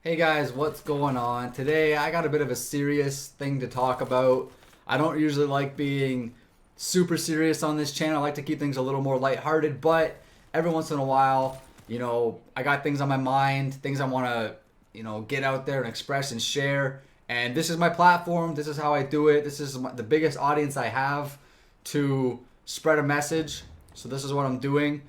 Hey guys, what's going on? Today I got a bit of a serious thing to talk about. I don't usually like being super serious on this channel. I like to keep things a little more lighthearted, but every once in a while, I got things on my mind, things I want to, get out there and express and share. And this is my platform. This is how I do it. This is the biggest audience I have to spread a message. So this is what I'm doing.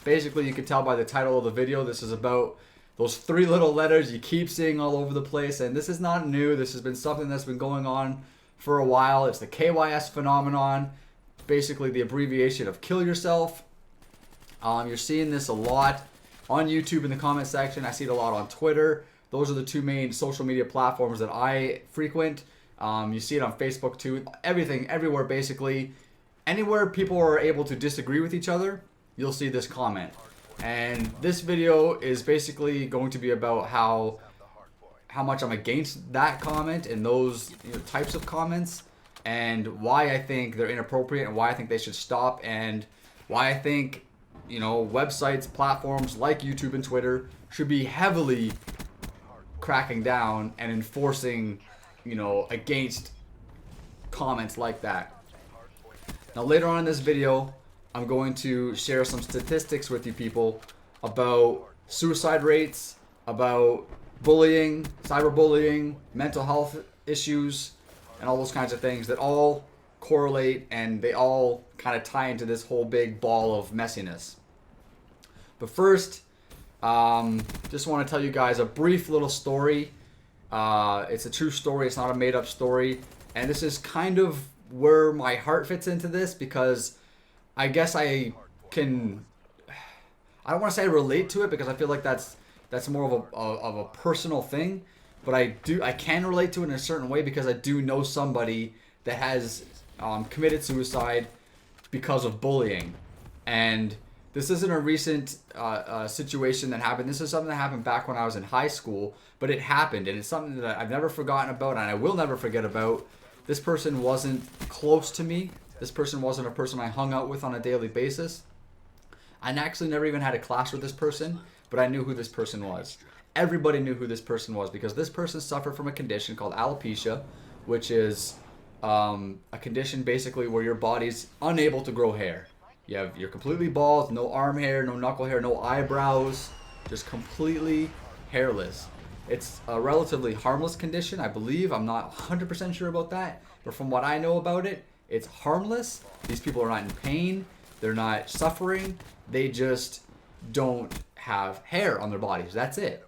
Basically, you can tell by the title of the video, this is about those three little letters you keep seeing all over the place. And this is not new. This has been something that's been going on for a while. It's the KYS phenomenon, basically the abbreviation of kill yourself. You're seeing this a lot on YouTube in the comment section. I see it a lot on Twitter. Those are the two main social media platforms that I frequent. You see it on Facebook too. Everything, everywhere basically. Anywhere people are able to disagree with each other, you'll see this comment. And this video is basically going to be about how much I'm against that comment and those types of comments, and why I think they're inappropriate and why I think they should stop, and why I think websites, platforms like YouTube and Twitter should be heavily cracking down and enforcing against comments like that. Now later on in this video, I'm going to share some statistics with you people about suicide rates, about bullying, cyberbullying, mental health issues, and all those kinds of things that all correlate and they all kind of tie into this whole big ball of messiness. But first, just want to tell you guys a brief little story. It's a true story. It's not a made-up story. And this is kind of where my heart fits into this, because I guess I don't want to say I relate to it, because I feel like that's more of a personal thing, but I can relate to it in a certain way, because I do know somebody that has committed suicide because of bullying. And this isn't a recent situation that happened. This is something that happened back when I was in high school, but it happened, and it's something that I've never forgotten about, and I will never forget about. This person wasn't close to me. This person wasn't a person I hung out with on a daily basis. I actually never even had a class with this person, but I knew who this person was. Everybody knew who this person was, because this person suffered from a condition called alopecia, which is a condition basically where your body's unable to grow hair. You're completely bald, no arm hair, no knuckle hair, no eyebrows, just completely hairless. It's a relatively harmless condition, I believe. I'm not 100% sure about that, but from what I know about it, it's harmless. These people are not in pain. They're not suffering. They just don't have hair on their bodies. That's it.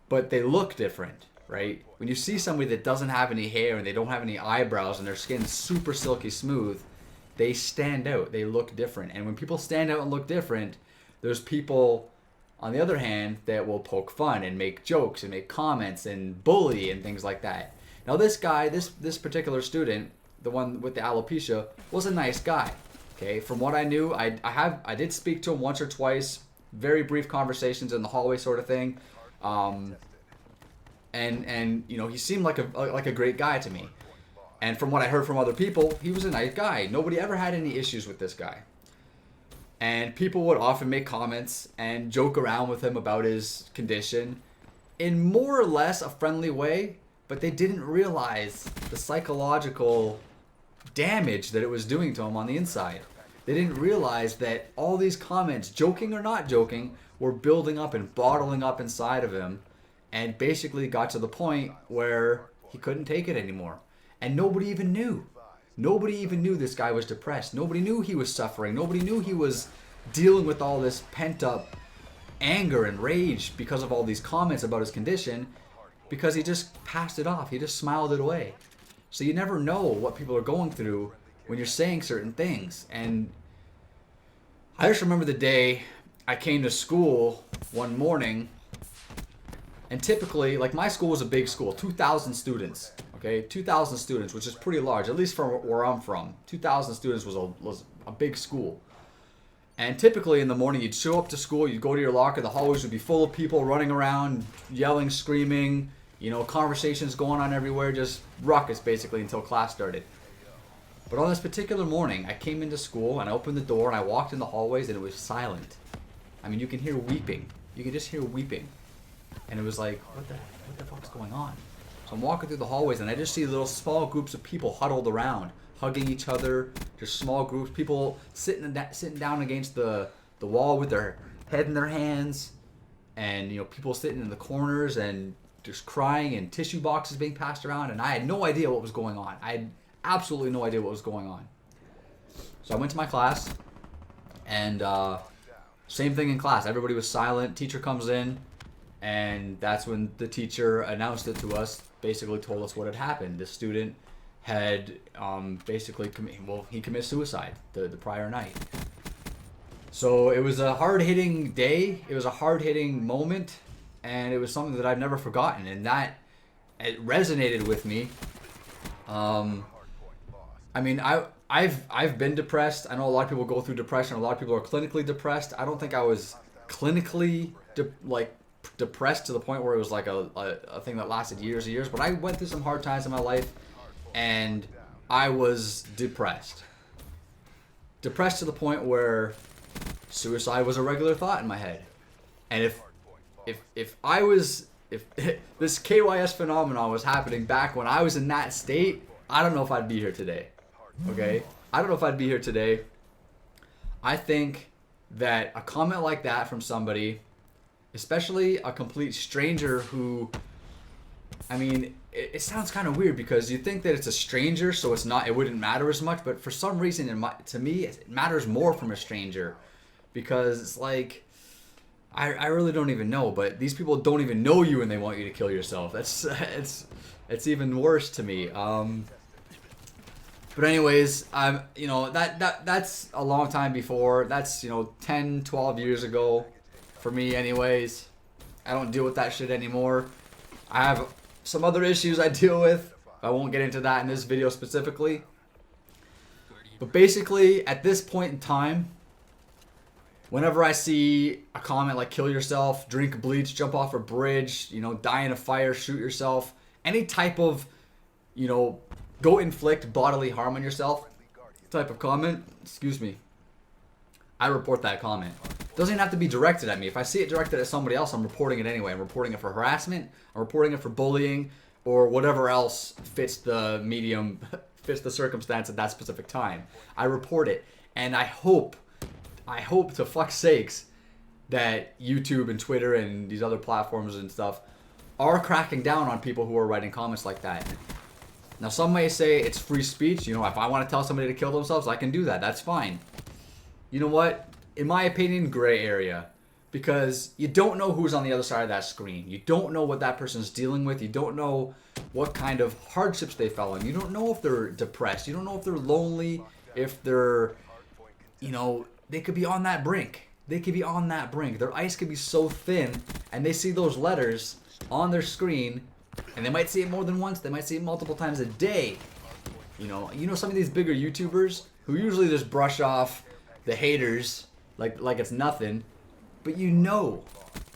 But they look different, right? When you see somebody that doesn't have any hair and they don't have any eyebrows and their skin's super silky smooth, they stand out. They look different. And when people stand out and look different, there's people, on the other hand, that will poke fun and make jokes and make comments and bully and things like that. Now this guy, this particular student, the one with the alopecia, was a nice guy. Okay, from what I knew, I did speak to him once or twice, very brief conversations in the hallway sort of thing, and he seemed like a great guy to me. And from what I heard from other people, he was a nice guy. Nobody ever had any issues with this guy. And people would often make comments and joke around with him about his condition in more or less a friendly way, but they didn't realize the psychological damage that it was doing to him on the inside. They didn't realize that all these comments, joking or not joking, were building up and bottling up inside of him, and basically got to the point where he couldn't take it anymore. And nobody even knew. Nobody even knew this guy was depressed. Nobody knew he was suffering. Nobody knew he was dealing with all this pent-up anger and rage because of all these comments about his condition, because he just passed it off. He just smiled it away. So you never know what people are going through when you're saying certain things. And I just remember the day I came to school one morning, and typically, like, my school was a big school, 2,000 students. Okay, 2,000 students, which is pretty large, at least from where I'm from. 2,000 students was a big school. And typically in the morning, you'd show up to school, you'd go to your locker, the hallways would be full of people running around, yelling, screaming, conversations going on everywhere, just ruckus basically until class started. But on this particular morning, I came into school and I opened the door and I walked in the hallways and it was silent. I mean, you can hear weeping. You can just hear weeping. And it was like, what the fuck's going on? So I'm walking through the hallways and I just see little small groups of people huddled around, hugging each other, just small groups, people sitting down against the wall with their head in their hands, and people sitting in the corners and just crying, and tissue boxes being passed around, and I had no idea what was going on. I had absolutely no idea what was going on. So I went to my class, and same thing in class. Everybody was silent. Teacher comes in, and that's when the teacher announced it to us, basically told us what had happened. The student had basically committed suicide the prior night. So it was a hard-hitting day. It was a hard-hitting moment, and it was something that I've never forgotten, and that it resonated with me. I mean, I've been depressed. I know a lot of people go through depression. A lot of people are clinically depressed. I don't think I was clinically depressed to the point where it was like a thing that lasted years and years. But I went through some hard times in my life, and I was depressed. Depressed to the point where suicide was a regular thought in my head. And if this KYS phenomenon was happening back when I was in that state, I don't know if I'd be here today. Okay? I don't know if I'd be here today. I think that a comment like that from somebody, especially a complete stranger who, I mean, it sounds kind of weird because you think that it's a stranger, so it wouldn't matter as much, but for some reason, to me, it matters more from a stranger, because it's like, I really don't even know, but these people don't even know you and they want you to kill yourself. It's even worse to me. But anyways, that's a long time before. That's 10, 12 years ago for me anyways. I don't deal with that shit anymore. I have some other issues I deal with. I won't get into that in this video specifically. But basically, at this point in time, whenever I see a comment like kill yourself, drink bleach, jump off a bridge, die in a fire, shoot yourself, any type of, go inflict bodily harm on yourself type of comment, I report that comment. It doesn't even have to be directed at me. If I see it directed at somebody else, I'm reporting it anyway. I'm reporting it for harassment, I'm reporting it for bullying, or whatever else fits the medium, fits the circumstance at that specific time. I report it, and I hope to fuck's sakes that YouTube and Twitter and these other platforms and stuff are cracking down on people who are writing comments like that. Now, some may say it's free speech. If I want to tell somebody to kill themselves, I can do that. That's fine. You know what? In my opinion, gray area. Because you don't know who's on the other side of that screen. You don't know what that person's dealing with. You don't know what kind of hardships they fell on. You don't know if they're depressed. You don't know if they're lonely, if they're, they could be on that brink. They could be on that brink. Their ice could be so thin, and they see those letters on their screen, and they might see it more than once. They might see it multiple times a day. Some of these bigger YouTubers who usually just brush off the haters like it's nothing, but you know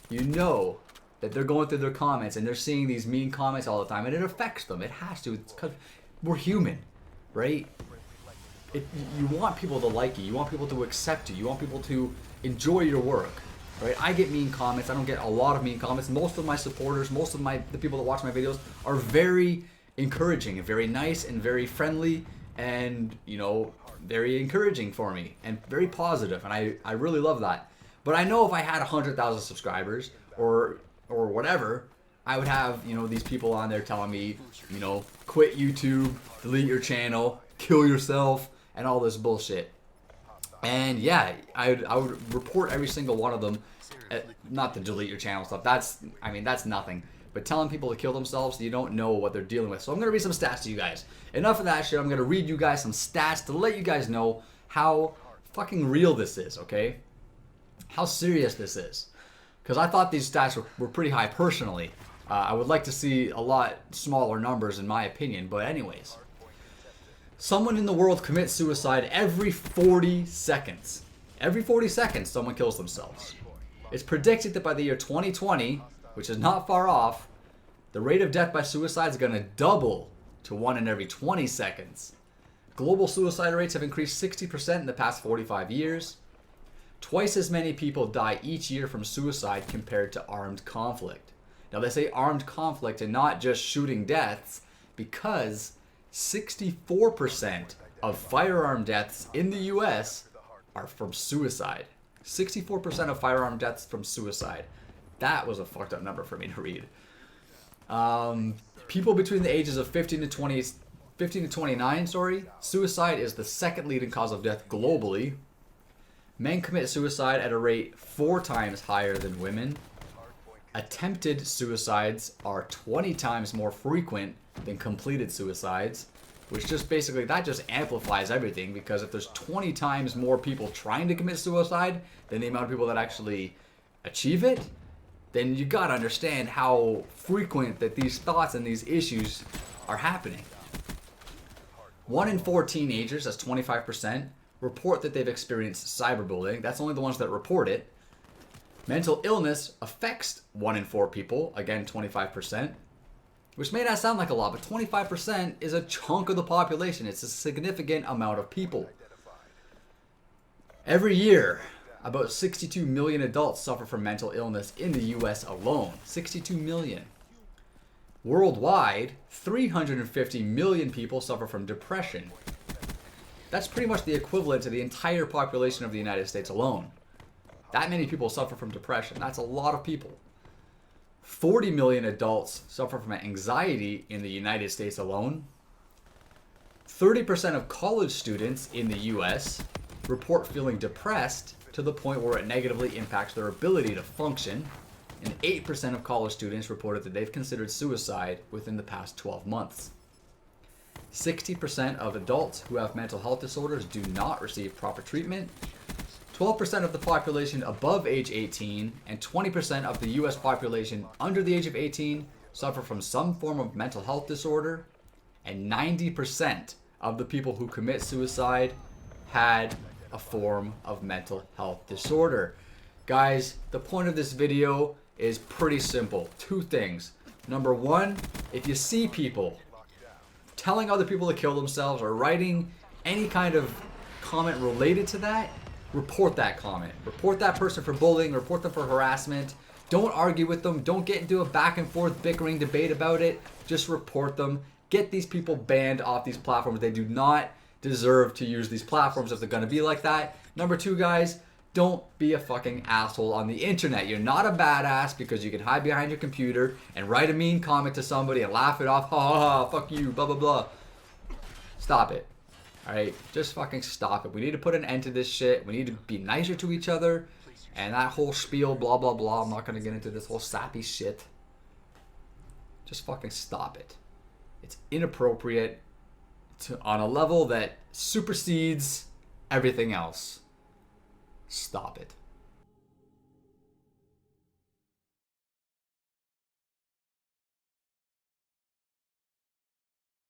that they're going through their comments and they're seeing these mean comments all the time, and it affects them. It has to. It's 'cause we're human, right? You want people to like you. You want people to accept you. You want people to enjoy your work, right? I get mean comments. I don't get a lot of mean comments. Most of my supporters, most of the people that watch my videos are very encouraging and very nice and very friendly and, very encouraging for me and very positive. And I really love that. But I know if I had 100,000 subscribers or whatever, I would have, these people on there telling me, quit YouTube, delete your channel, kill yourself, and all this bullshit. And yeah, I would report every single one of them. Not to delete your channel stuff. That's nothing. But telling people to kill themselves, you don't know what they're dealing with. So I'm going to read some stats to you guys. Enough of that shit. I'm going to read you guys some stats to let you guys know how fucking real this is, okay? How serious this is. Because I thought these stats were pretty high personally. I would like to see a lot smaller numbers in my opinion. But anyways. Someone in the world commits suicide every 40 seconds. Every 40 seconds, someone kills themselves. It's predicted that by the year 2020, which is not far off, the rate of death by suicide is going to double to 1 in every 20 seconds. Global suicide rates have increased 60% in the past 45 years. Twice as many people die each year from suicide compared to armed conflict. Now they say armed conflict and not just shooting deaths because 64% of firearm deaths in the US are from suicide. 64% of firearm deaths from suicide. That was a fucked up number for me to read. People between the ages of 15 to 29, suicide is the second leading cause of death globally. Men commit suicide at a rate 4 times higher than women. Attempted suicides are 20 times more frequent than completed suicides, which just basically, that just amplifies everything, because if there's 20 times more people trying to commit suicide than the amount of people that actually achieve it, then you gotta understand how frequent that these thoughts and these issues are happening. 1 in 4 teenagers, that's 25%, report that they've experienced cyberbullying. That's only the ones that report it. Mental illness affects 1 in 4 people, again 25%, which may not sound like a lot, but 25% is a chunk of the population. It's a significant amount of people. Every year, about 62 million adults suffer from mental illness in the US alone. 62 million. Worldwide, 350 million people suffer from depression. That's pretty much the equivalent to the entire population of the United States alone. That many people suffer from depression. That's a lot of people. 40 million adults suffer from anxiety in the United States alone. 30% of college students in the US report feeling depressed to the point where it negatively impacts their ability to function. And 8% of college students reported that they've considered suicide within the past 12 months. 60% of adults who have mental health disorders do not receive proper treatment. 12% of the population above age 18 and 20% of the US population under the age of 18 suffer from some form of mental health disorder, and 90% of the people who commit suicide had a form of mental health disorder. Guys, the point of this video is pretty simple. 2 things. Number 1, if you see people telling other people to kill themselves or writing any kind of comment related to that, report that comment. Report that person for bullying, report them for harassment. Don't argue with them. Don't get into a back and forth bickering debate about it. Just report them. Get these people banned off these platforms. They do not deserve to use these platforms if they're going to be like that. Number 2, guys, don't be a fucking asshole on the internet. You're not a badass because you can hide behind your computer and write a mean comment to somebody and laugh it off. Ha ha ha, fuck you, blah blah blah. Stop it. Alright, just fucking stop it. We need to put an end to this shit. We need to be nicer to each other. And that whole spiel, blah, blah, blah. I'm not going to get into this whole sappy shit. Just fucking stop it. It's inappropriate on a level that supersedes everything else. Stop it.